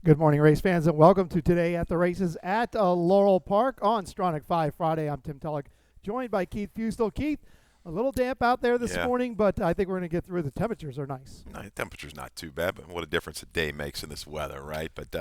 Good morning, race fans, and welcome to Today at the Races at Laurel Park on Stronach 5 Friday. I'm Tim Tulloch, joined by Keith Fustel. Keith, a little damp out there this Yeah, morning, but I think we're going to get through. The temperatures are nice. no, the temperature's not too bad, but what a difference a day makes in this weather, right? But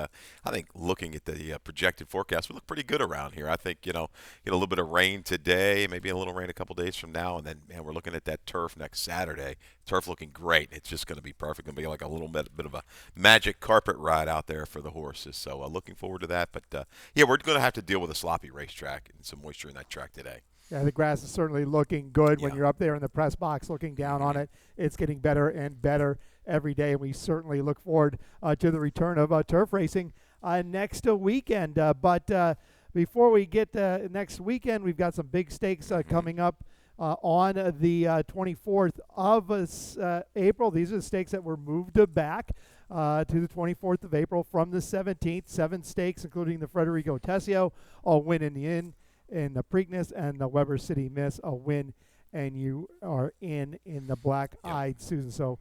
I think looking at the projected forecast, we look pretty good around here. I think, get a little bit of rain today, maybe a little rain a couple days from now, and then, man, we're looking at that turf next Saturday. Turf looking great. It's just going to be perfect. Going to be like a little bit of a magic carpet ride out there for the horses. So looking forward to that. But, yeah, we're going to have to deal with a sloppy racetrack and some moisture in that track today. Yeah, the grass is certainly looking good when Yeah. you're up there in the press box looking down on it. It's getting better and better every day, and we certainly look forward to the return of turf racing next weekend. But before we get next weekend, we've got some big stakes coming up on the 24th of April. These are the stakes that were moved back to the 24th of April from the 17th. 7 stakes, including the Federico Tessio, all win in the in the Preakness, and the Weber City Miss a win, and you are in the Black-Eyed Susan. So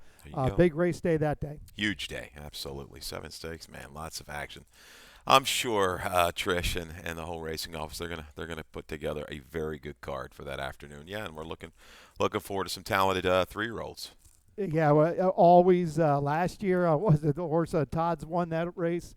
big race day that day. Huge day, absolutely. 7 stakes, man, lots of action. I'm sure Trish and the whole racing office they're gonna put together a very good card for that afternoon. Yeah, and we're looking forward to some talented 3-year-olds. Yeah, well, always last year, what was it, the horse Todd's won that race?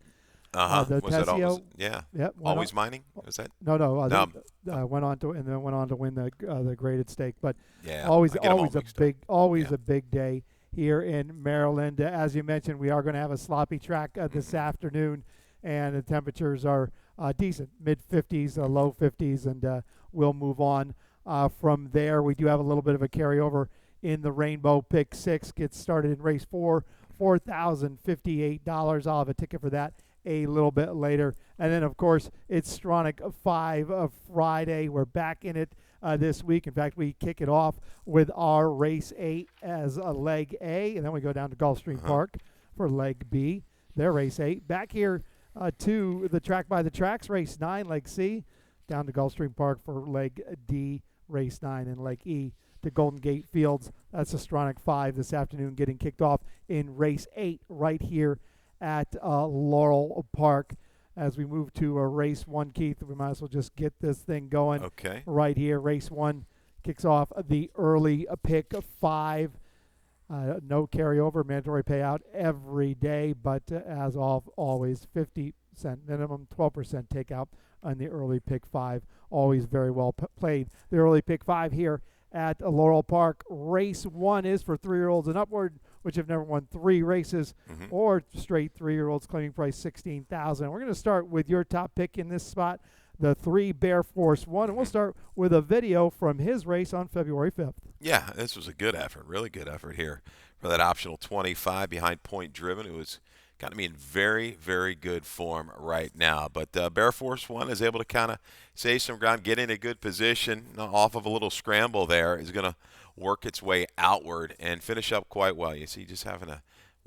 The Was that always? Tessio. Yeah. Yep, Always mining? Was that? No, No. went on to win the graded stake. But Yeah. always I get 'em all always a mixed up. big Yeah. a big day here in Maryland. As you mentioned, we are going to have a sloppy track this afternoon, and the temperatures are decent, mid 50s, low 50s, and we'll move on from there. We do have a little bit of a carryover in the Rainbow Pick 6. Gets started in race 4, $4,058. I'll have a ticket for that a little bit later. And then, of course, it's Stronach 5 of Friday. We're back in it this week. In fact, we kick it off with our race 8 as a leg A, and then we go down to Gulfstream Park for leg B. Their race 8. Back here to the track by the tracks, race 9, leg C, down to Gulfstream Park for leg D, race 9, and leg E to Golden Gate Fields. That's the Stronach 5 this afternoon, getting kicked off in race 8 right here at Laurel Park. As we move to race 1, Keith, we might as well just get this thing going. Okay. Right here. Race 1 kicks off the early pick 5. No carryover, mandatory payout every day, but as always, 50% minimum, 12% takeout on the early pick 5. Always very well played. The early pick 5 here at Laurel Park. Race 1 is for 3-year-olds and upward, which have never won 3 races, or straight 3-year-olds, claiming price $16,000. We're going to start with your top pick in this spot, the 3 Bear Force 1, and we'll start with a video from his race on February 5th. Yeah, this was a good effort, really good effort here for that optional 25 behind Point Driven. It was got to be in very, very good form right now. But Bear Force 1 is able to kind of save some ground, get in a good position off of a little scramble there. Is going to work its way outward and finish up quite well. You see, just having to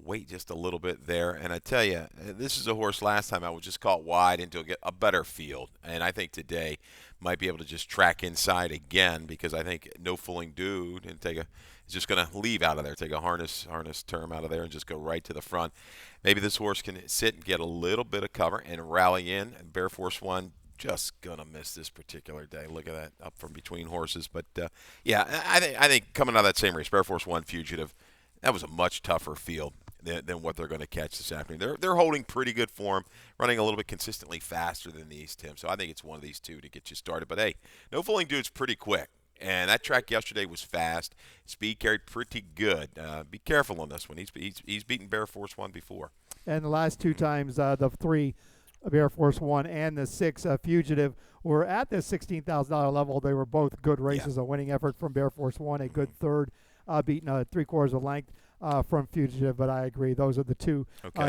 wait just a little bit there. And I tell you, this is a horse last time I was just caught wide into a better field. And I think today might be able to just track inside again, because I think No Fooling Dude and is just going to leave out of there, take a harness term out of there and just go right to the front. Maybe this horse can sit and get a little bit of cover and rally in. Bear Force 1 just gonna miss this particular day. Look at that, up from between horses. But yeah, I think coming out of that same race, Bear Force 1 Fugitive, that was a much tougher field than what they're going to catch this afternoon. They're holding pretty good form, running a little bit consistently faster than these, Tim. So I think it's one of these two to get you started. But hey, No Fooling Dude's pretty quick. And that track yesterday was fast. Speed carried pretty good. Be careful on this one. He's beaten Bear Force 1 before. And the last 2 times, the 3 Bear Force 1 and the 6 Fugitive were at the $16,000 level. They were both good races. Yeah. A winning effort from Bear Force 1, a good third, beating 3/4 of length from Fugitive. But I agree, those are the 2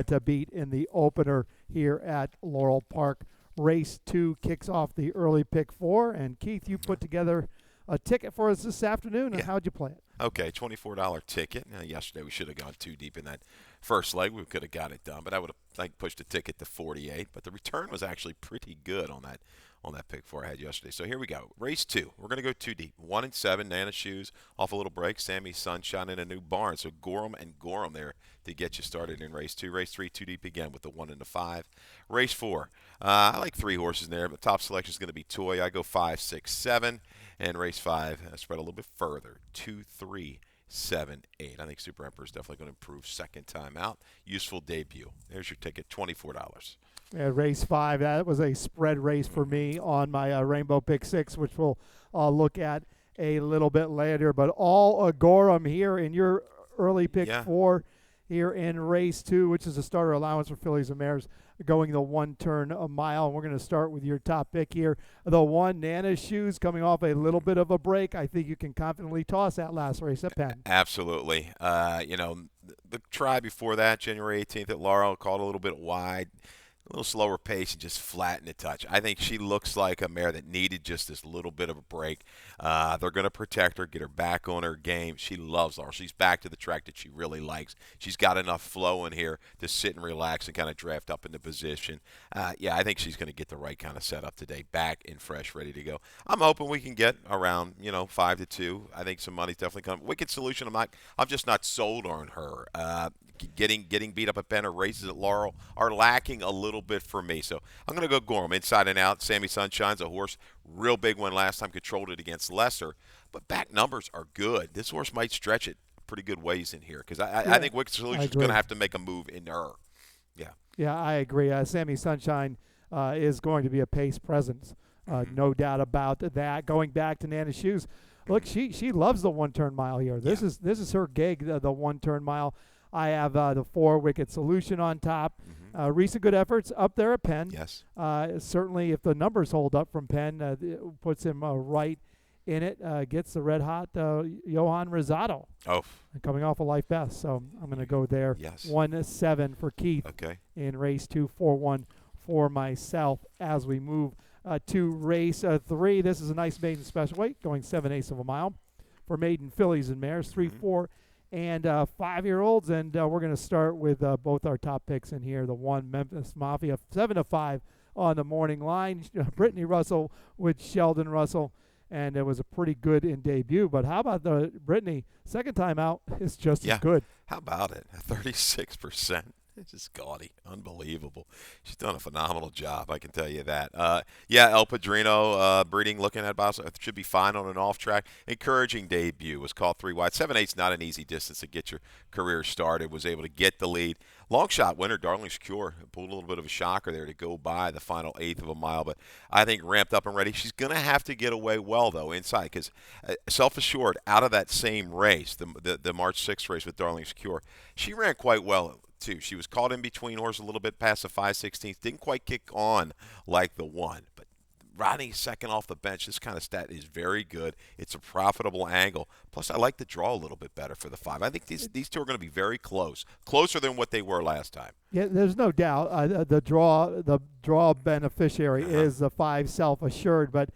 to beat in the opener here at Laurel Park. Race 2 kicks off the early pick 4. And Keith, you put together a ticket for us this afternoon, and how'd you play it? Okay, $24 ticket. Now, yesterday we should have gone too deep in that first leg. We could have got it done, but I would have pushed the ticket to 48. But the return was actually pretty good on on that pick four I had yesterday. So here we go. Race 2. We're going to go 2 deep. 1 and 7. Nana Shoes off a little break. Sammy Sunshine in a new barn. So Gorham and Gorham there to get you started in race 2. Race 3, 2 deep again with the 1 and the 5. Race 4. I like 3 horses in there, but top selection is going to be Toy. I go 5, 6, 7. And race 5, spread a little bit further. 2, 3, 7, 8. I think Super Emperor is definitely going to improve second time out. Useful debut. There's your ticket, $24. Yeah, race 5, that was a spread race for me on my Rainbow Pick 6, which we'll look at a little bit later. But all Gorham here in your early pick 4 here in race 2, which is a starter allowance for fillies and mares going the 1 turn a mile. And we're going to start with your top pick here. The 1, Nana Shoes, coming off a little bit of a break. I think you can confidently toss that last race at Penn. Absolutely. The try before that, January 18th at Laurel, called a little bit wide. A little slower pace and just flatten the touch. I think she looks like a mare that needed just this little bit of a break. They're going to protect her, get her back on her game. She loves Laurel. She's back to the track that she really likes. She's got enough flow in here to sit and relax and kind of draft up into position. I think she's going to get the right kind of setup today, back and fresh, ready to go. I'm hoping we can get around 5-2. I think some money's definitely coming. Wicked Solution. I'm just not sold on her. Getting beat up at Penn or races at Laurel are lacking a little bit for me. So I'm going to go Gorham, inside and out. Sammy Sunshine's a horse, real big one last time, controlled it against Lesser. But back numbers are good. This horse might stretch it pretty good ways in here because I think Wicked Solution is going to have to make a move in her. Yeah, I agree. Sammy Sunshine is going to be a pace presence. No doubt about that. Going back to Nana Shoes, look, she loves the 1 turn mile here. This is her gig, the 1 turn mile. I have the 4, Wicked Solution on top. Recent good efforts up there at Penn. Yes. Certainly, if the numbers hold up from Penn, it puts him right in it. Gets the red hot Johan Rosado. Oh. Coming off a life best. So I'm going to go there. Yes. 1-7 for Keith. Okay. In race 2, 4-1 for myself as we move to race 3. This is a nice maiden special weight, going 7/8 of a mile for maiden fillies and mares, 3, 4, and 5-year-olds. And we're going to start with both our top picks in here. The 1, Memphis Mafia, 7-5 on the morning line. Brittany Russell with Sheldon Russell. And it was a pretty good in debut. But how about the Brittany? Second time out is just as good. How about it? 36%. It's just gaudy. Unbelievable. She's done a phenomenal job, I can tell you that. El Padrino, breeding, looking at about, should be fine on an off track. Encouraging debut. Was caught 3 wide. 7/8's not an easy distance to get your career started. Was able to get the lead. Long shot winner, Darling's Cure, pulled a little bit of a shocker there to go by the final 1/8 of a mile, but I think ramped up and ready. She's going to have to get away well, though, inside, because self-assured out of that same race, the March 6th race with Darling's Cure, she ran quite well, too. She was caught in between horses a little bit past the 5/16. Didn't quite kick on like the 1, but Rodney second off the bench. This kind of stat is very good. It's a profitable angle. Plus, I like the draw a little bit better for the 5. I think these two are going to be very close, closer than what they were last time. Yeah, there's no doubt. The draw beneficiary is the 5, Self-Assured. But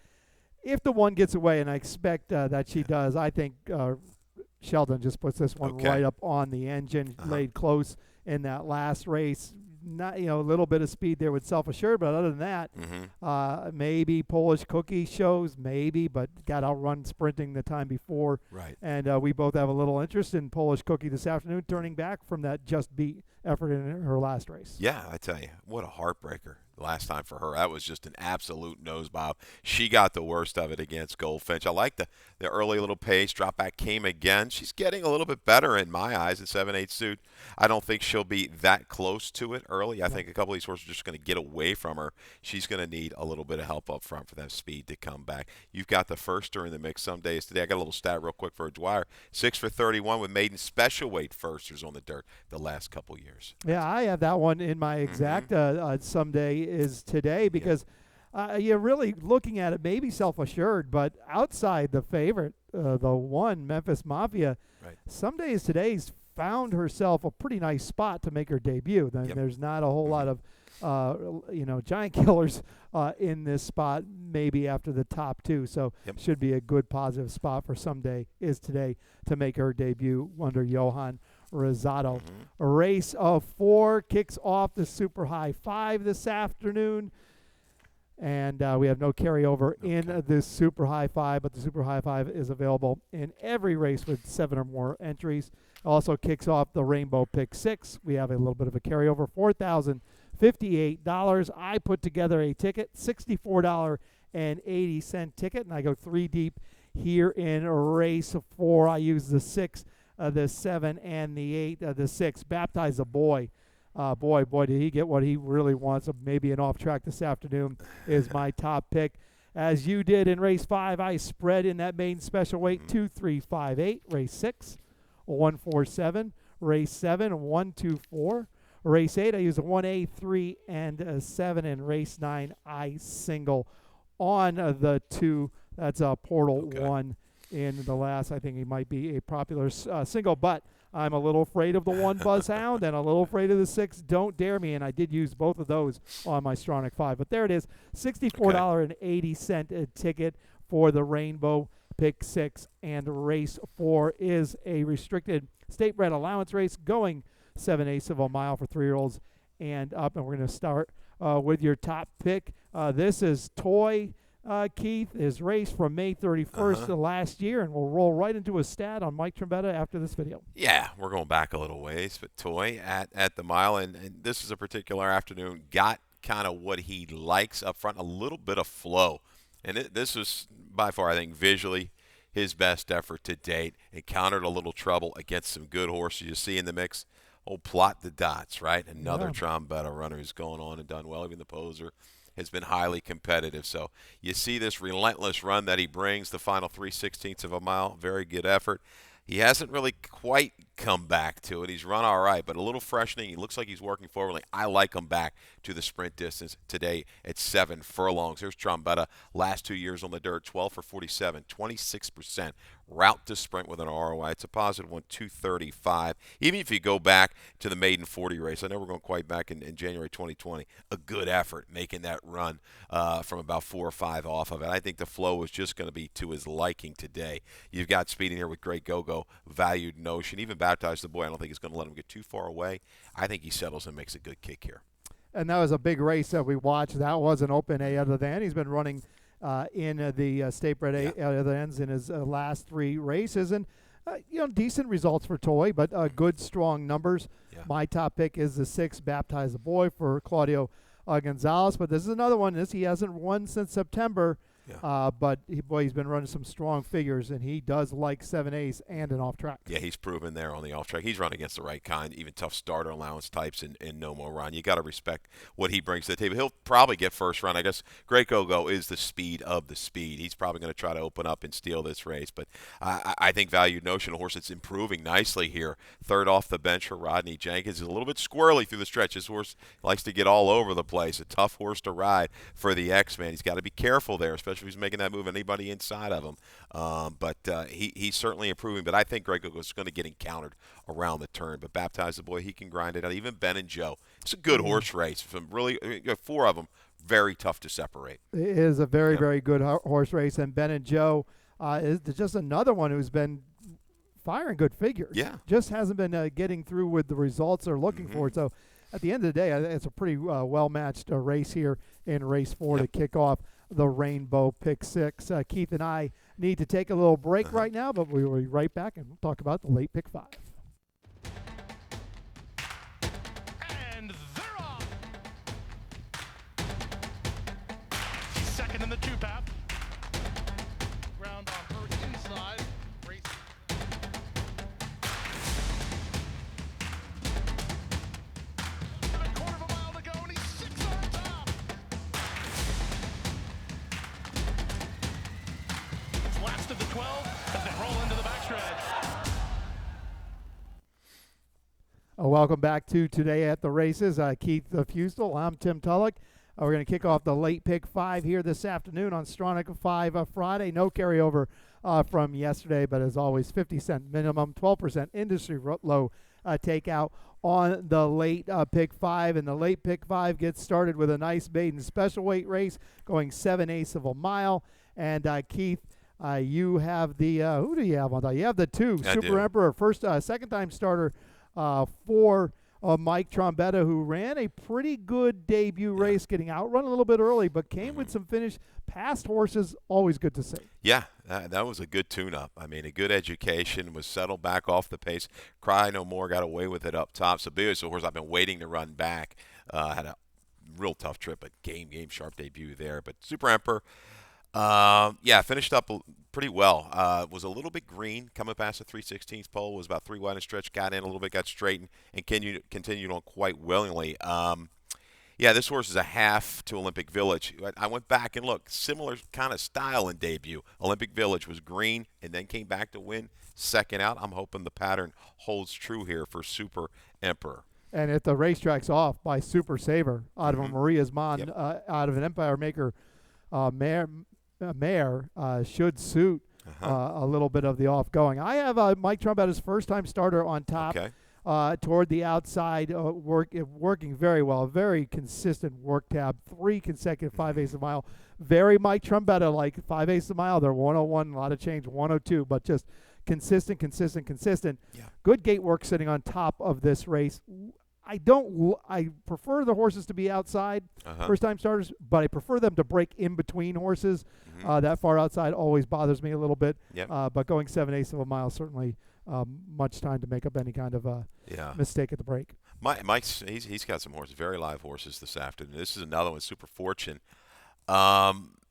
if the 1 gets away, and I expect that she does, I think Sheldon just puts this one right up on the engine. Laid close in that last race. Not a little bit of speed there with Self-Assured, but other than that, maybe Polish Cookie shows, maybe, but got outrun sprinting the time before. Right. And we both have a little interest in Polish Cookie this afternoon, turning back from that just beat effort in her last race. Yeah, I tell you, what a heartbreaker last time for her. That was just an absolute nose bob. She got the worst of it against Goldfinch. I like the early little pace. Drop back came again. She's getting a little bit better in my eyes at 7/8 suit. I don't think she'll be that close to it early. I think a couple of these horses are just going to get away from her. She's going to need a little bit of help up front for that speed to come back. You've got the firster in the mix some days today. I got a little stat real quick for a Dwyer. 6 for 31 with maiden special weight firsters on the dirt the last couple years. Yeah, I have that one in my exact someday is today because you're really looking at it maybe Self-Assured, but outside the favorite, the 1, Memphis Mafia, someday is today's found herself a pretty nice spot to make her debut. Then there's not a whole lot of giant killers in this spot, maybe after the top 2. So should be a good positive spot for someday is today to make her debut under Johan Rosado. A race of 4 kicks off the Super High 5 this afternoon. And we have no carryover in Okay. this Super High Five, but the Super High Five is available in every race with 7 or more entries. Also kicks off the Rainbow Pick 6. We have a little bit of a carryover, $4,058. I put together a ticket, $64.80 ticket, and I go 3 deep here in race 4. I use the 6, the 7, and the 8. The 6, Baptize a Boy. Boy, did he get what he really wants. Maybe an off track this afternoon is my top pick. As you did in race 5, I spread in that main special weight 2, 3, 5, 8. Race 6, 1, 4, 7. Race 7, 1, 2, 4. Race 8, I use a 1A, 3, and a 7. And race 9, I single on the 2. That's a Portal Okay. 1 in the last. I think he might be a popular single, but I'm a little afraid of the 1 Buzzhound and a little afraid of the 6 Don't Dare Me, and I did use both of those on my Stronach 5. But there it is, $64.80 ticket for the Rainbow Pick 6, and race 4 is a restricted state-bred allowance race going 7/8 of a mile for 3-year-olds and up. And we're going to start with your top pick. This is Toy. Keith is raced from May 31st of last year, and we'll roll right into a stat on Mike Trombetta after this video. Yeah, we're going back a little ways, but Toy at the mile, and this is a particular afternoon, got kind of what he likes up front, a little bit of flow. And this was by far, I think, visually his best effort to date. Encountered a little trouble against some good horses you see in the mix. Oh, Plot the Dots, right? Another Trombetta runner who's going on and done well. Even the Poser has been highly competitive. So you see this relentless run that he brings, the final 3/16 of a mile. Very good effort. He hasn't really quite come back to it. He's run all right, but a little freshening. He looks like he's working forward. I like him back to the sprint distance today at 7 furlongs. Here's Trombetta, last 2 years on the dirt, 12 for 47, 26%. Route to sprint with an ROI. It's a positive one, 235. Even if you go back to the maiden 40 race, I know we're going quite back in January 2020, a good effort making that run from about 4 or 5 off of it. I think the flow is just going to be to his liking today. You've got speed in here with Great Go-Go, Valued Notion, even Baptize the Boy. I don't think he's going to let him get too far away. I think he settles and makes a good kick here. And that was a big race that we watched. That was an open A other than. He's been running in the state bred A other ends in his last 3 races. And, decent results for Toy, but good, strong numbers. Yeah. My top pick is the 6, Baptize the Boy, for Claudio Gonzalez. But this is another one. He hasn't won since September. Yeah. But he's been running some strong figures, and he does like 7As and an off track. Yeah, he's proven there on the off track. He's run against the right kind, even tough starter allowance types and no more run. You got to respect what he brings to the table. He'll probably get first run. I guess Great Go-Go is the speed of the speed. He's probably going to try to open up and steal this race. But I think Valued Notion, a horse that's improving nicely here. Third off the bench for Rodney Jenkins. Is a little bit squirrely through the stretch. This horse likes to get all over the place. A tough horse to ride for the X-Man. He's got to be careful there, especially if he's making that move, anybody inside of him. But he's certainly improving. But I think Greg is going to get encountered around the turn. But Baptize the Boy, he can grind it out. Even Ben and Joe. It's a good horse race. Some really, 4 of them, very tough to separate. It is a very, very good horse race. And Ben and Joe is just another one who's been firing good figures. Yeah. Just hasn't been getting through with the results they're looking for. So at the end of the day, it's a pretty well-matched race here in race 4 to kick off the Rainbow Pick 6. Keith and I need to take a little break right now, but we will be right back, and we'll talk about the late Pick 5. And they're off. Second in the 2-path. Ground on her inside. Race. A quarter of a mile to go, and he's 6 on top. Last of the 12 as they roll into the backstretch. Welcome back to Today at the Races. Keith Fustel, I'm Tim Tulloch. We're going to kick off the late Pick 5 here this afternoon on Stronach 5 Friday. No carryover from yesterday, but as always, 50-cent minimum, 12% industry low takeout on the late Pick 5. And the late Pick 5 gets started with a nice maiden special weight race going 7/8 of a mile. And Keith, you have the who do you have on that? You have the 2 I Super do. Emperor, second time starter for Mike Trombetta, who ran a pretty good debut race, getting outrun a little bit early, but came with some finish past horses. Always good to see. Yeah, that was a good tune-up. I mean, a good education, was settled back off the pace. Cry No More got away with it up top. So Billy's a horse I've been waiting to run back. Had a real tough trip, but game sharp debut there. But Super Emperor, finished up pretty well. Was a little bit green coming past the 3/16 pole. Was about 3 wide and stretch. Got in a little bit, got straightened, and continued on quite willingly. This horse is a half to Olympic Village. I went back and looked. Similar kind of style in debut. Olympic Village was green and then came back to win second out. I'm hoping the pattern holds true here for Super Emperor. And if the racetrack's off by Super Saver out of a Maria's Mon, out of an Empire Maker mare should suit a little bit of the off going. I have Mike Trombetta's first-time starter on top. Okay. Toward the outside, working very well. Very consistent work tab. 3 consecutive 5/8 of a mile. Very Mike Trombetta, like 5/8 of a mile. They're 101, a lot of change, 102, but just consistent. Yeah. Good gate work sitting on top of this race. I prefer the horses to be outside, first-time starters, but I prefer them to break in between horses. That far outside always bothers me a little bit. Yep. But going 7/8 of a mile certainly much time to make up any kind of mistake at the break. Mike's he's got some horses, very live horses this afternoon. This is another one, Super Fortune.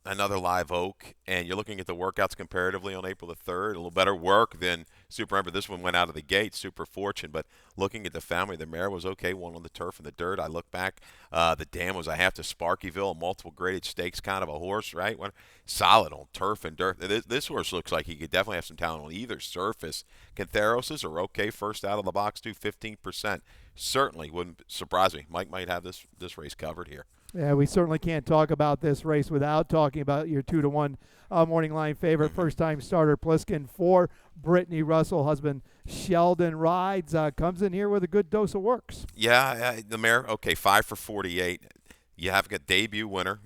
Another live oak, and you're looking at the workouts comparatively on April the 3rd. A little better work than Super Emperor. This one went out of the gate, Super Fortune. But looking at the family, the mare was okay, one on the turf and the dirt. I look back, the dam was a half to Sparkyville, multiple graded stakes kind of a horse, right? Solid on turf and dirt. This horse looks like he could definitely have some talent on either surface. Cantharos's are okay, first out of the box, too, 15%. Certainly wouldn't surprise me. Mike might have this race covered here. Yeah, we certainly can't talk about this race without talking about your 2-1 morning line favorite, first-time starter Pliskin for Brittany Russell. Husband Sheldon rides, comes in here with a good dose of works. Yeah, the mare, okay, 5 for 48. You have a debut winner,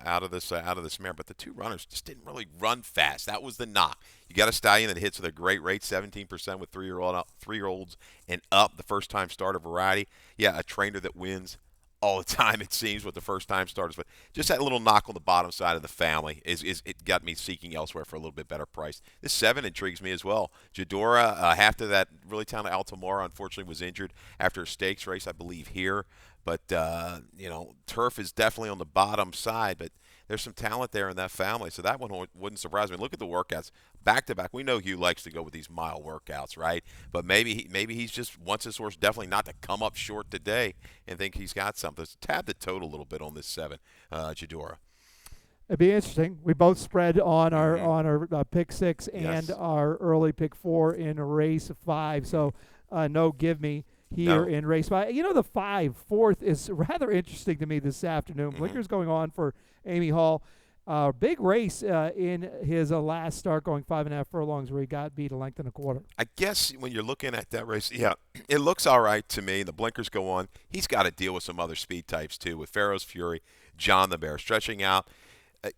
out of this mare, but the two runners just didn't really run fast. That was the knock. You got a stallion that hits with a great rate, 17% with 3-year-olds and up, the first-time starter variety. Yeah, a trainer that wins all the time, it seems, with the first-time starters. But just that little knock on the bottom side of the family it got me seeking elsewhere for a little bit better price. This 7 intrigues me as well. Jadora, half to that really talented Altamora, unfortunately was injured after a stakes race, I believe, here. But, turf is definitely on the bottom side, but there's some talent there in that family, so that one wouldn't surprise me. Look at the workouts back-to-back. We know Hugh likes to go with these mile workouts, right? But maybe he's just wants his horse definitely not to come up short today and think he's got something. So tab the total a little bit on this 7, Jadora. It'd be interesting. We both spread on our pick 6 and our early pick 4 in race 5, so no give me here in race 5. The 4th is rather interesting to me this afternoon. Blinker's going on for Amy Hall. Big race in his last start, going 5.5 furlongs, where he got beat a length and a quarter. I guess when you're looking at that race, it looks all right to me. The blinkers go on. He's got to deal with some other speed types, too, with Pharaoh's Fury, John the Bear, stretching out.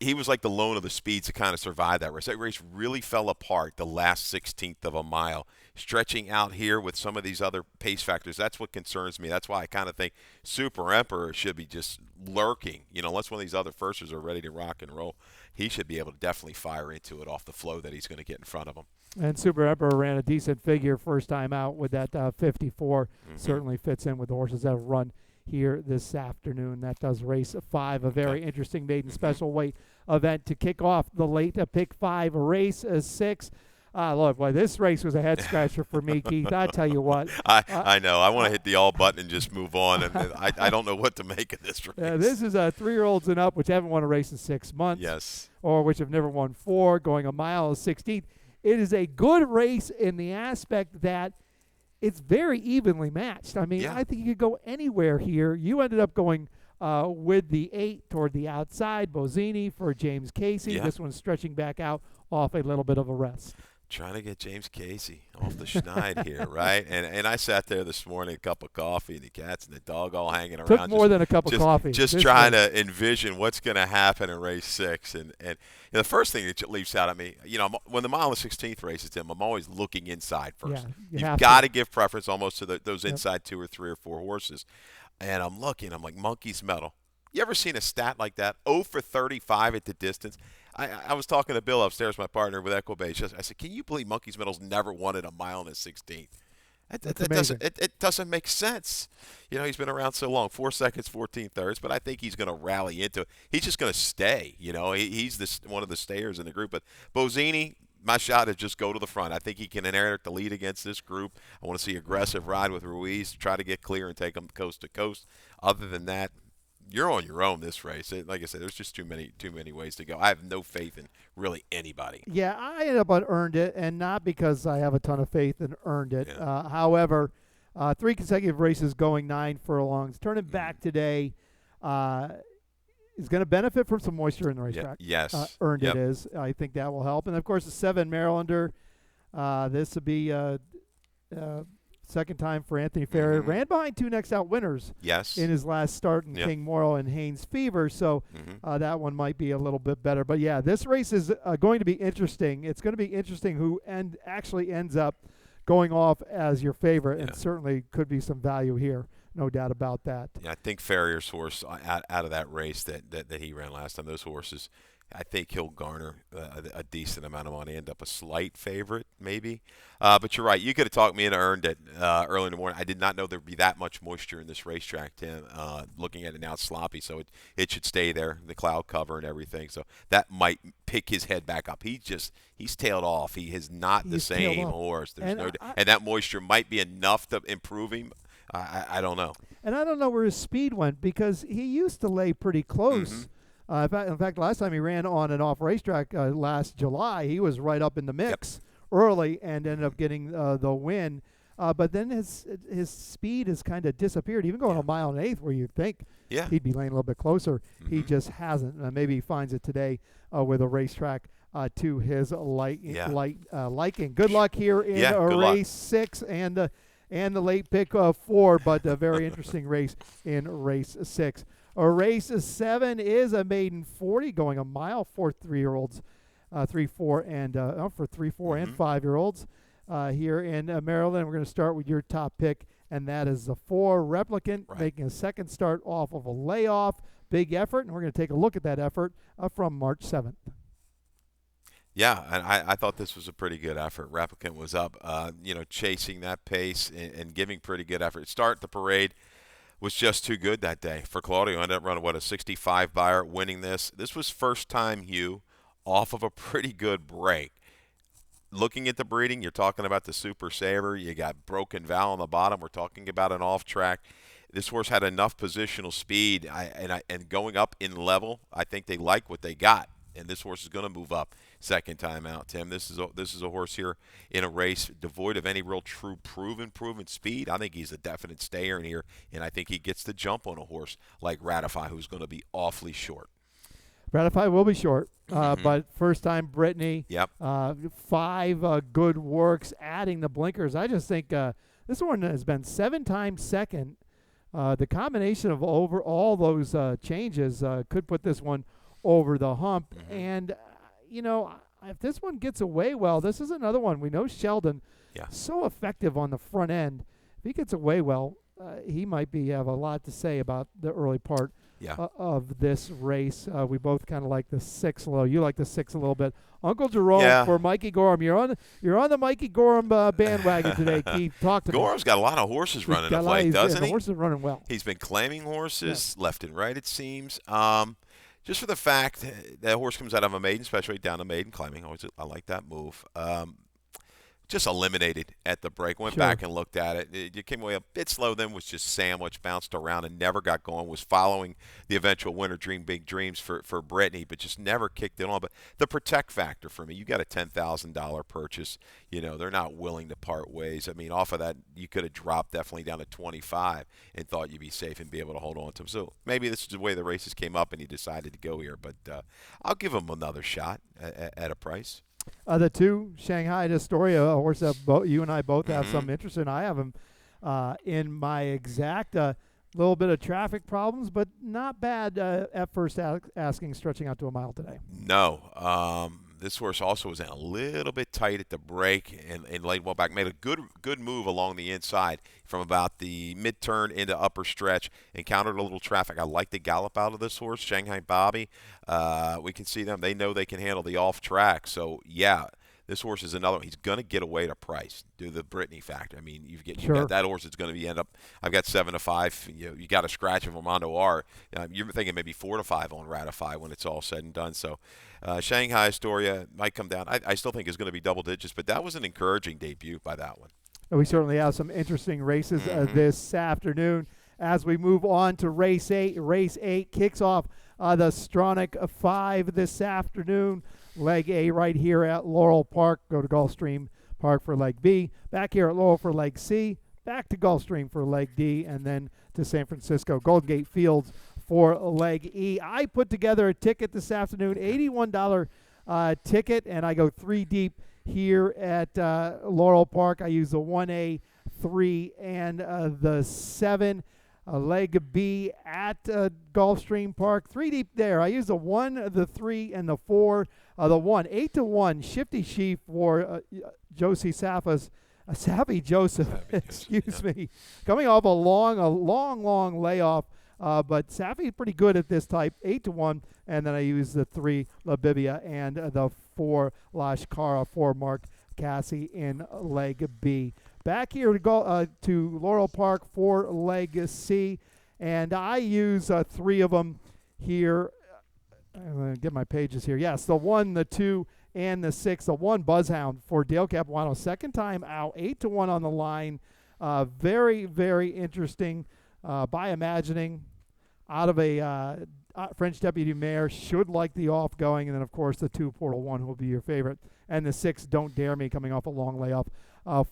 He was like the lone of the speeds to kind of survive that race. That race really fell apart the last 16th of a mile. Stretching out here with some of these other pace factors, that's what concerns me. That's why I kind of think Super Emperor should be just lurking. Unless one of these other firsters are ready to rock and roll, he should be able to definitely fire into it off the flow that he's going to get in front of him. And Super Emperor ran a decent figure first time out with that 54. Certainly fits in with the horses that have run here this afternoon. That does race 5, a very interesting maiden special weight event to kick off the late pick 5 race 6. Lord, boy, this race was a head scratcher for me, Keith. I tell you what. I know. I want to hit the all button and just move on, and I don't know what to make of this race. This is 3-year-olds and up, which haven't won a race in 6 months. Yes. Or which have never won 4, going a mile 16th. It is a good race in the aspect that it's very evenly matched. I mean, I think you could go anywhere here. You ended up going with the 8 toward the outside, Bozzini for James Casey. This one's stretching back out off a little bit of a rest. Trying to get James Casey off the schneid here, right? And I sat there this morning, a cup of coffee, and the cats and the dog all hanging around. Took more than a cup of coffee. Just trying to envision what's going to happen in race 6. And the first thing that leaps out at me, when the mile and 16th race is Tim, I'm always looking inside first. Yeah, You've got to give preference almost to those inside 2 or 3 or 4 horses. And I'm looking, I'm like, Monkey's Medal. You ever seen a stat like that? 0 for 35 at the distance. I was talking to Bill upstairs, my partner with Equibase. I said, can you believe Monkey's Medal's never won at a mile and a 16th? It doesn't make sense. He's been around so long, 4 seconds, 14 thirds, but I think he's going to rally into it. He's just going to stay. He's one of the stayers in the group. But Bozzini, my shot is just go to the front. I think he can inherit the lead against this group. I want to see aggressive ride with Ruiz, try to get clear and take them coast to coast. Other than that, you're on your own this race. Like I said, there's just too many ways to go. I have no faith in really anybody. Yeah, I ended up on Earned It, and not because I have a ton of faith in Earned It. Yeah. However, 3 consecutive races going 9 furlongs. Turning back today is going to benefit from some moisture in the racetrack. Yes. Earned It is. I think that will help. And, of course, the 7 Marylander, this will be second time for Anthony Ferrier. Ran behind 2 next out winners in his last start in King Morrow and Haynes Fever, so that one might be a little bit better. But, yeah, this race is going to be interesting. It's going to be interesting who actually ends up going off as your favorite, and certainly could be some value here. No doubt about that. Yeah, I think Ferrier's horse out of that race that he ran last time, those horses, I think he'll garner a decent amount of money, end up a slight favorite maybe. But you're right. You could have talked me into Earned It early in the morning. I did not know there would be that much moisture in this racetrack, Tim. Looking at it now, it's sloppy, so it should stay there, the cloud cover and everything. So that might pick his head back up. He's tailed off. He is not the same horse. There's and that moisture might be enough to improve him. I don't know. And I don't know where his speed went because he used to lay pretty close. In fact, last time he ran on and off racetrack last July, he was right up in the mix early and ended up getting the win. But then his speed has kind of disappeared. Even going a mile and 1/8 where you'd think he'd be laying a little bit closer, he just hasn't. Maybe he finds it today with a racetrack to his liking. Good luck here in race 6 and the late pick 4, but a very interesting race in race 6. Race 7 is a maiden 40 going a mile for 3-year-olds, 3, 4, and for 3, 4, and 5-year-olds here in Maryland. We're going to start with your top pick, and that is the 4 Replicant, making a second start off of a layoff. Big effort, and we're going to take a look at that effort from March 7th. Yeah, and I thought this was a pretty good effort. Replicant was up, chasing that pace and giving pretty good effort. Start the parade was just too good that day for Claudio. Ended up running, a 65 buyer, winning this. This was first time Hugh off of a pretty good break. Looking at the breeding, you're talking about the Super Saver. You got Broken Val on the bottom. We're talking about an off track. This horse had enough positional speed, and going up in level, I think they like what they got. And this horse is going to move up second time out, Tim. This is a horse here in a race devoid of any real true proven speed. I think he's a definite stayer in here, and I think he gets the jump on a horse like Ratify, who's going to be awfully short. Ratify will be short, but first time Brittany. 5 good works, adding the blinkers. I just think this one has been 7 times second. The combination of over all those changes could put this one over the hump. And, if this one gets away well, this is another one. We know Sheldon, so effective on the front end. If he gets away well, he might have a lot to say about the early part of this race. We both kind of like the 6 a little. You like the 6 a little bit. Uncle Jerome for Mikey Gorham. You're on the Mikey Gorham bandwagon today, Keith. Talk to me. Gorham's got a lot of horses running of late, doesn't he? The horses are running well. He's been claiming horses left and right, it seems. Just for the fact that a horse comes out of a maiden, especially down a maiden climbing. I like that move. Just eliminated at the break. Went back and looked at it. It came away a bit slow, then was just sandwiched, bounced around, and never got going. Was following the eventual winner, Dream Big Dreams, for Brittany, but just never kicked it on. But the protect factor for me, you got a $10,000 purchase. They're not willing to part ways. I mean, off of that, you could have dropped definitely down to 25 and thought you'd be safe and be able to hold on to them. So maybe this is the way the races came up and he decided to go here. But I'll give him another shot at a price. The two, Shanghai Astoria, a horse that you and I both have Mm-hmm. some interest in. I have him in my exact. Little bit of traffic problems, but not bad at first asking, stretching out to a mile today. No. This horse also was in a little bit tight at the break and laid well back. Made a good move along the inside from about the mid-turn into upper stretch. Encountered a little traffic. I like the gallop out of this horse, Shanghai Bobby. We can see them. They know they can handle the off-track. So, yeah, this horse is another one. He's going to get away at a price due to the Brittany factor. I mean, you've got that horse that's going to end up. I've got 7-5. You got a scratch of Armando R. You're thinking maybe 4-5 on Ratify when it's all said and done. So, Shanghai Astoria might come down. I still think is going to be double digits, but that was an encouraging debut by that one. We certainly have some interesting races this afternoon. As we move on to race 8, race 8 kicks off the Stronach 5 this afternoon. Leg A right here at Laurel Park. Go to Gulfstream Park for leg B. Back here at Laurel for leg C. Back to Gulfstream for leg D. And then to San Francisco Golden Gate Fields for leg E. I put together a ticket this afternoon, $81 ticket, and I go 3 deep here at Laurel Park. I use the 1A, 3, and the 7. Leg B at Gulfstream Park. 3 deep there. I use the 1, the 3, and the 4. The 1, 8-1, Shifty Sheep for Josie Safa's. Savvy Joseph, excuse me. Coming off a long layoff. But Savvy's pretty good at this type, 8-1, and then I use the 3 Labibia and the 4 Lashkara for Mark Cassie in leg B. Back here to go to Laurel Park for leg C, and I use 3 of them here. I'm going to get my pages here. Yes, the 1, the 2, and the 6. The 1 Buzzhound for Dale Capuano. Second time out, 8-1 on the line. Very, very interesting. By Imagining out of a French Deputy Mayor, should like the off-going. And then, of course, the 2 Portal 1 will be your favorite. And the 6 Don't Dare Me coming off a long layoff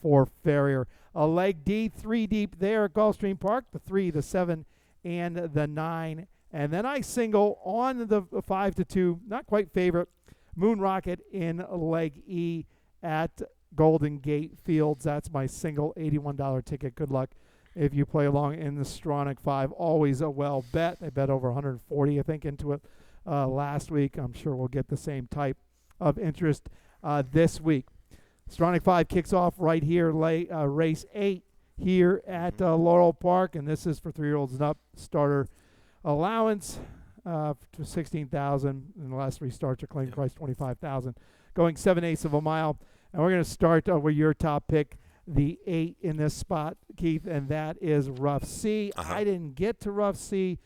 for Farrier. Leg D, 3 deep there at Gulfstream Park. The 3, the 7, and the 9. And then I single on the 5-2, not quite favorite, Moon Rocket in leg E at Golden Gate Fields. That's my single $81 ticket. Good luck if you play along in the Stronach 5. Always a well bet. I bet over 140, I think, into it last week. I'm sure we'll get the same type of interest this week. Stronach 5 kicks off right here, race 8 here at Laurel Park, and this is for 3-year-olds and up. Starter allowance to $16,000, and the last 3 starts are claim price $25,000. Going 7/8 of a mile, and we're going to start with your top pick, the 8 in this spot, Keith, and that is Rough C. I didn't get to Rough C.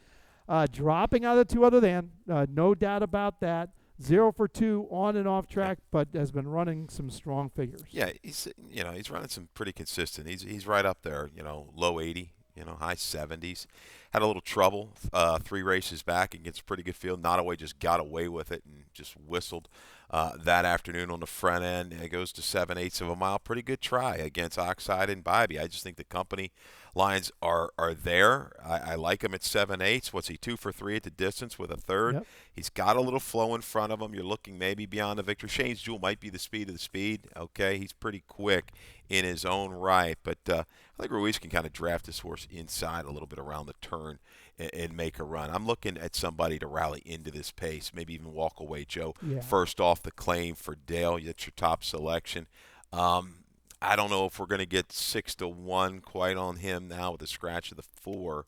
Dropping out of the 2 other than, no doubt about that. 0 for 2 on and off track, but has been running some strong figures. Yeah, he's running some pretty consistent. He's right up there, low 80, high 70s. Had a little trouble 3 races back against a pretty good field. Nottoway just got away with it and just whistled that afternoon on the front end. It goes to 7/8 of a mile. Pretty good try against Oxide and Bybee. I just think the company lines are there. I like him at 7/8. What's he, 2 for 3 at the distance with a 3rd? Yep. He's got a little flow in front of him. You're looking maybe beyond the victory. Shane's Jewel might be the speed of the speed. Okay, he's pretty quick in his own right, but I think Ruiz can kind of draft this horse inside a little bit around the turn and make a run. I'm looking at somebody to rally into this pace, maybe even walk away, Joe. Yeah. First off the claim for Dale. That's your top selection. I don't know if we're going to get 6-1 quite on him now with the scratch of the 4.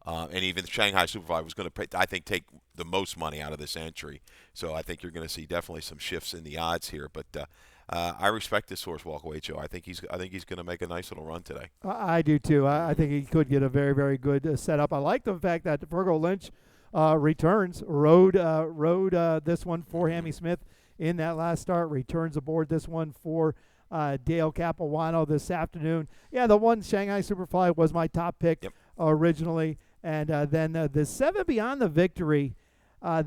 And even the Shanghai Superfly was going to, I think, take the most money out of this entry. So I think you're going to see definitely some shifts in the odds here. But I respect this horse walk away, Joe. I think he's going to make a nice little run today. I do too. I think he could get a very, very good setup. I like the fact that Virgo Lynch returns, rode this one for Hammy Smith in that last start, returns aboard this one for Dale Capuano this afternoon. Yeah, the 1 Shanghai Superfly was my top pick originally. And then the 7 Beyond the Victory.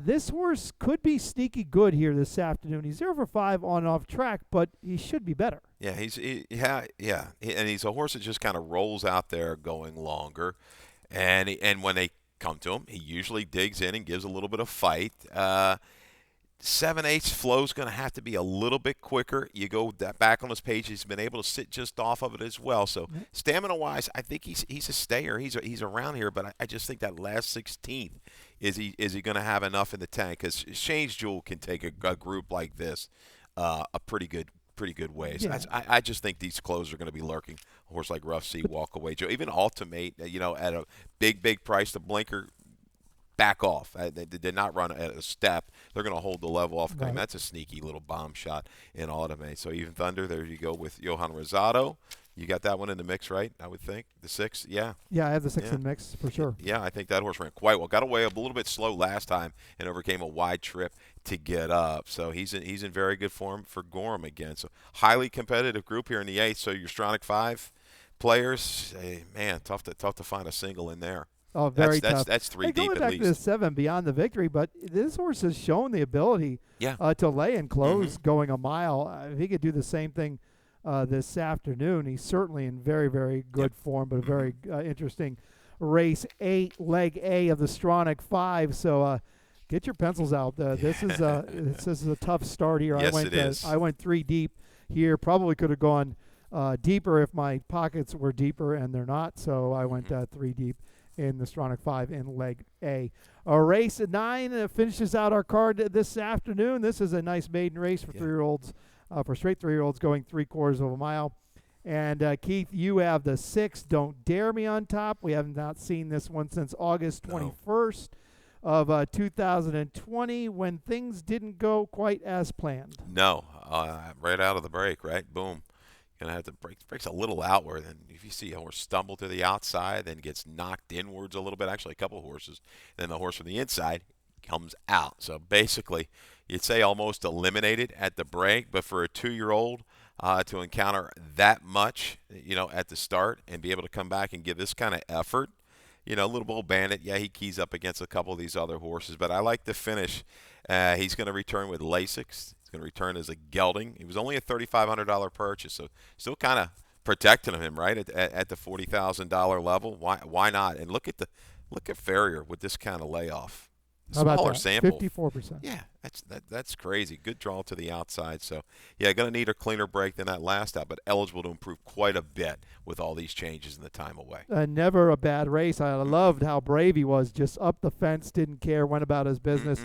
This horse could be sneaky good here this afternoon. He's 0 for 5 on and off track, but he should be better. Yeah, and he's a horse that just kind of rolls out there going longer, and when they come to him, he usually digs in and gives a little bit of fight. 7/8 flow's going to have to be a little bit quicker. You go back on his page. He's been able to sit just off of it as well. So stamina-wise, I think he's a stayer. He's around here, but I just think that last 16th is he going to have enough in the tank? Because Shane's Jewel can take a group like this a pretty good ways. Yeah. I just think these clothes are going to be lurking. A horse like Rough Sea, Walk Away Joe, even Ultimate, at a big price, the blinker. Back off. They did not run at a step. They're going to hold the level off. Right. That's a sneaky little bomb shot in Automate. So even Thunder, there you go with Johan Rosado. You got that one in the mix, right? I would think. The 6, yeah. Yeah, I have the 6 in the mix for sure. Yeah, I think that horse ran quite well. Got away a little bit slow last time and overcame a wide trip to get up. So he's in very good form for Gorham again. So highly competitive group here in the 8th. So your Stronach 5 players, man, tough to find a single in there. Oh, very tough. That's 3 deep going at back least. to the 7 Beyond the Victory, but this horse has shown the ability to lay and close going a mile. If he could do the same thing this afternoon, he's certainly in very, very good form, but a very interesting race 8, leg A of the Stronach 5. So get your pencils out. This is a tough start here. Yes, it is. I went 3 deep here. Probably could have gone deeper if my pockets were deeper, and they're not. So I went 3 deep in the Stronach 5 in leg A. Race 9 finishes out our card this afternoon. This is a nice maiden race for 3-year-olds, for straight 3-year-olds going 3/4 of a mile. And Keith, you have the 6, Don't Dare Me on top. We have not seen this one since August 21st of 2020 when things didn't go quite as planned. No, right out of the break, right? Boom. Gonna have to breaks a little outward, and if you see a horse stumble to the outside, then gets knocked inwards a little bit, actually a couple of horses, then the horse from the inside comes out. So basically, you'd say almost eliminated at the break, but for a 2-year-old to encounter that much, at the start and be able to come back and give this kind of effort, Little Bull Bandit, he keys up against a couple of these other horses, but I like the finish. He's going to return with Lasix. He's going to return as a gelding. He was only a $3,500 purchase, so still kind of protecting him, right, at the $40,000 level. Why not? And look at Farrier with this kind of layoff. How about Smaller that? sample. 54%. Yeah, that's crazy. Good draw to the outside. So, going to need a cleaner break than that last out, but eligible to improve quite a bit with all these changes in the time away. Never a bad race. I loved how brave he was. Just up the fence, didn't care, went about his business.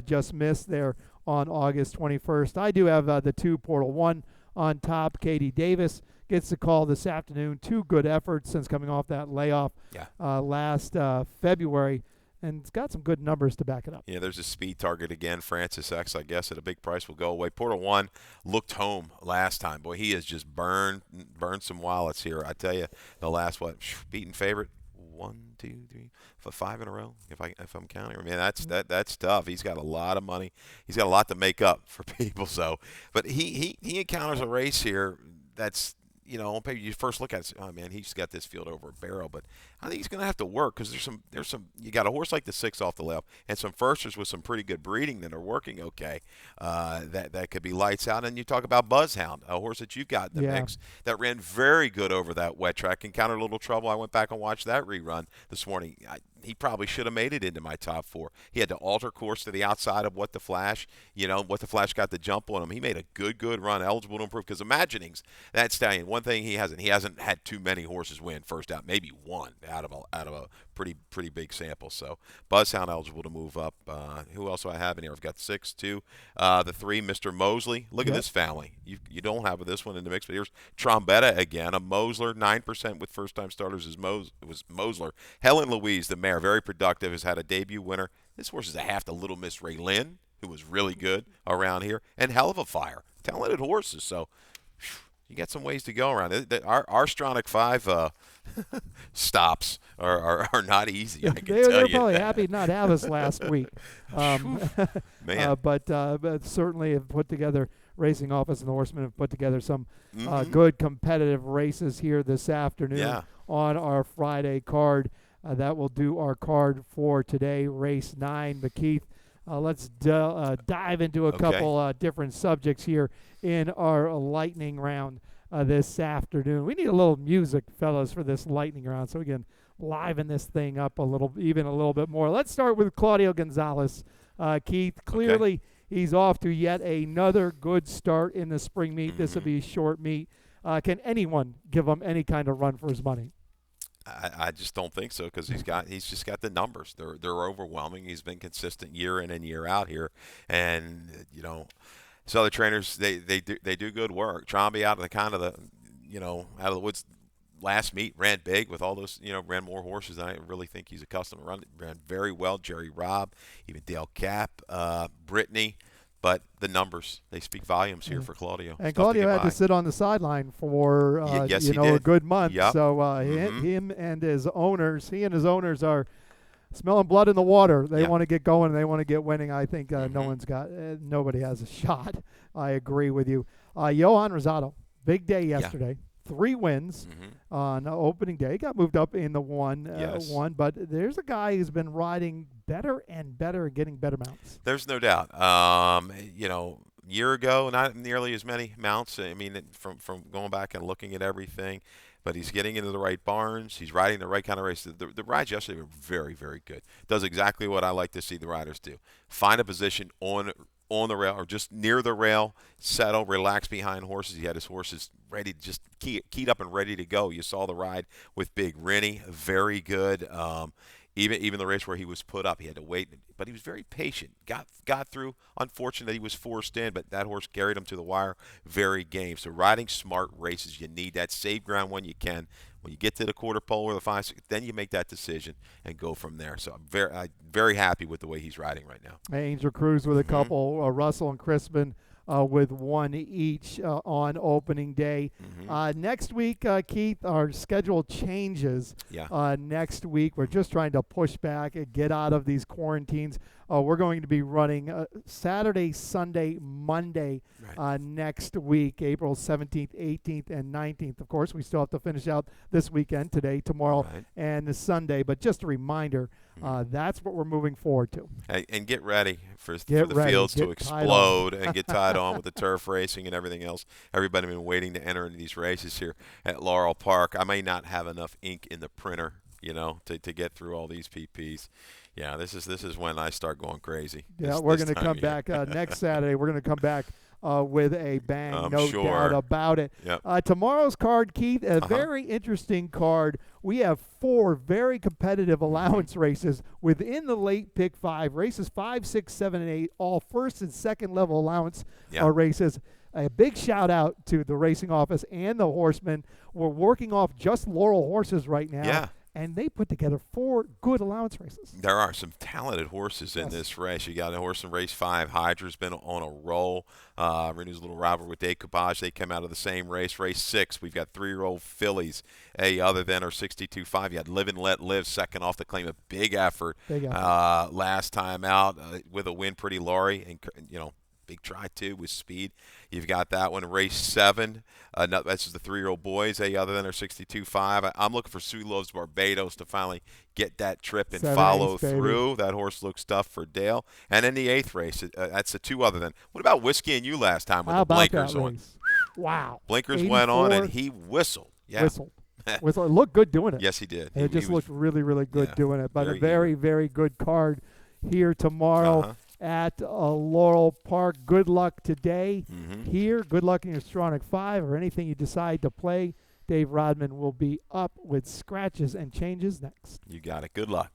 Just missed there on August 21st. I do have the 2 Portal 1 on top. Katie Davis gets the call this afternoon. 2 good efforts since coming off that layoff last February. And it's got some good numbers to back it up. Yeah, there's a speed target again. Francis X, I guess, at a big price will go away. Portal 1 looked home last time. Boy, he has just burned some wallets here. I tell you, the last, beaten favorite, 1, 2, 3, 5 in a row, if I'm counting. Man, that's tough. He's got a lot of money. He's got a lot to make up for people. So, but he encounters a race here that's, on paper you first look at it, say, oh man, he's got this field over a barrel, but I think he's going to have to work because there's some. You got a horse like the 6 off the left, and some firsters with some pretty good breeding that are working okay. That could be lights out. And you talk about Buzzhound, a horse that you've got in the mix that ran very good over that wet track, encountered a little trouble. I went back and watched that rerun this morning. He probably should have made it into my top 4. He had to alter course to the outside of What the Flash. What the Flash got the jump on him. He made a good run, eligible to improve. Because Imaginings, that stallion, one thing he hasn't had too many horses win first out, maybe one out of a pretty big sample. So Buzzhound eligible to move up. Who else do I have in here? I've got 6, 2, the 3, Mr. Mosley. Look at this family. You don't have this one in the mix, but here's Trombetta again, a Mosler, 9% with first-time starters was Mosler. Helen Louise, the mare, very productive, has had a debut winner. This horse is a half to Little Miss Ray Lynn, who was really good around here, and hell of a fire. Talented horses, so you got some ways to go around. Our Stronach 5 stops are not easy, I can tell you. They're probably happy to not have us last week. Man. But certainly have put together, Racing Office and the Horsemen have put together some good competitive races here this afternoon on our Friday card. That will do our card for today, race 9. But Keith, let's dive into a couple different subjects here in our lightning round this afternoon. We need a little music, fellas, for this lightning round so we can liven this thing up even a little bit more. Let's start with Claudio Gonzalez. Keith, clearly He's off to yet another good start in the spring meet. This will be a short meet. Can anyone give him any kind of run for his money? I just don't think so because he's just got the numbers. They're overwhelming. He's been consistent year in and year out here, and so other trainers they do good work. Trombi out of the woods last meet ran big with all those ran more horses. I really think he's accustomed to run. Ran very well. Jerry Robb, even Dale Cap, Brittany. But the numbers, they speak volumes here for Claudio. And Claudio had to sit on the sideline for a good month. Yep. So him and his owners, are smelling blood in the water. They want to get going. They want to get winning. I think nobody has a shot. I agree with you. Johan Rosado, big day yesterday. 3 wins on opening day. He got moved up in the one, but there's a guy who's been riding better and better and getting better mounts. There's no doubt. Year ago, not nearly as many mounts. I mean, from going back and looking at everything, but he's getting into the right barns. He's riding the right kind of race. The rides yesterday were very, very good. Does exactly what I like to see the riders do. Find a position on the rail or just near the rail, settle, relax behind horses. He had his horses ready, just keyed up and ready to go. You saw the ride with Big Rennie, very good. Even the race where he was put up, he had to wait, but he was very patient. Got through. Unfortunately, he was forced in, but that horse carried him to the wire. Very game. So riding smart races, you need that save ground when you can. When you get to the quarter pole or the 5, then you make that decision and go from there. So I'm very happy with the way he's riding right now. Angel Cruz with a couple, Russell and Crispin with 1 each on opening day. Next week, Keith, our schedule changes. Next week, we're just trying to push back and get out of these quarantines. We're going to be running Saturday, Sunday, Monday next week, April 17th, 18th, and 19th. Of course, we still have to finish out this weekend, today, tomorrow, and the Sunday. But just a reminder, that's what we're moving forward to. And get ready for the fields to explode and get tied on with the turf racing and everything else. Everybody been waiting to enter into these races here at Laurel Park. I may not have enough ink in the printer, to get through all these PPs. Yeah, this is when I start going crazy. Yeah, we're going to come back next Saturday. We're going to come back with a bang, no doubt about it. Yep. Tomorrow's card, Keith, a very interesting card. We have 4 very competitive allowance races within the late pick 5. Races 5, 6, 7, and 8, all first and second level allowance races. A big shout out to the racing office and the horsemen. We're working off just Laurel horses right now. Yeah. And they put together 4 good allowance races. There are some talented horses in this race. You got a horse in race 5. Hydra's been on a roll. Renew's Little Robert with Decoupage. They come out of the same race. Race 6, we've got 3-year-old fillies. Other than our 62.5, you had Live and Let Live second off the claim. A big effort. Last time out with a win, Pretty Laurie. And, big try, too, with speed. You've got that one, race 7. That's just the 3-year-old boys, other than our 62.5. I'm looking for Sue Loves Barbados to finally get that trip and follow through. That horse looks tough for Dale. And in the 8th race, that's the 2 other than. What about Whiskey and You last time with the blinkers on? Wow. Blinkers went on, and he whistled. Yeah. Whistled. It looked good doing it. Yes, he did. It just looked really, really good doing it. But a very, very good card here tomorrow at Laurel Park. Good luck today here. Good luck in your Stronach 5 or anything you decide to play. Dave Rodman will be up with scratches and changes next. You got it. Good luck.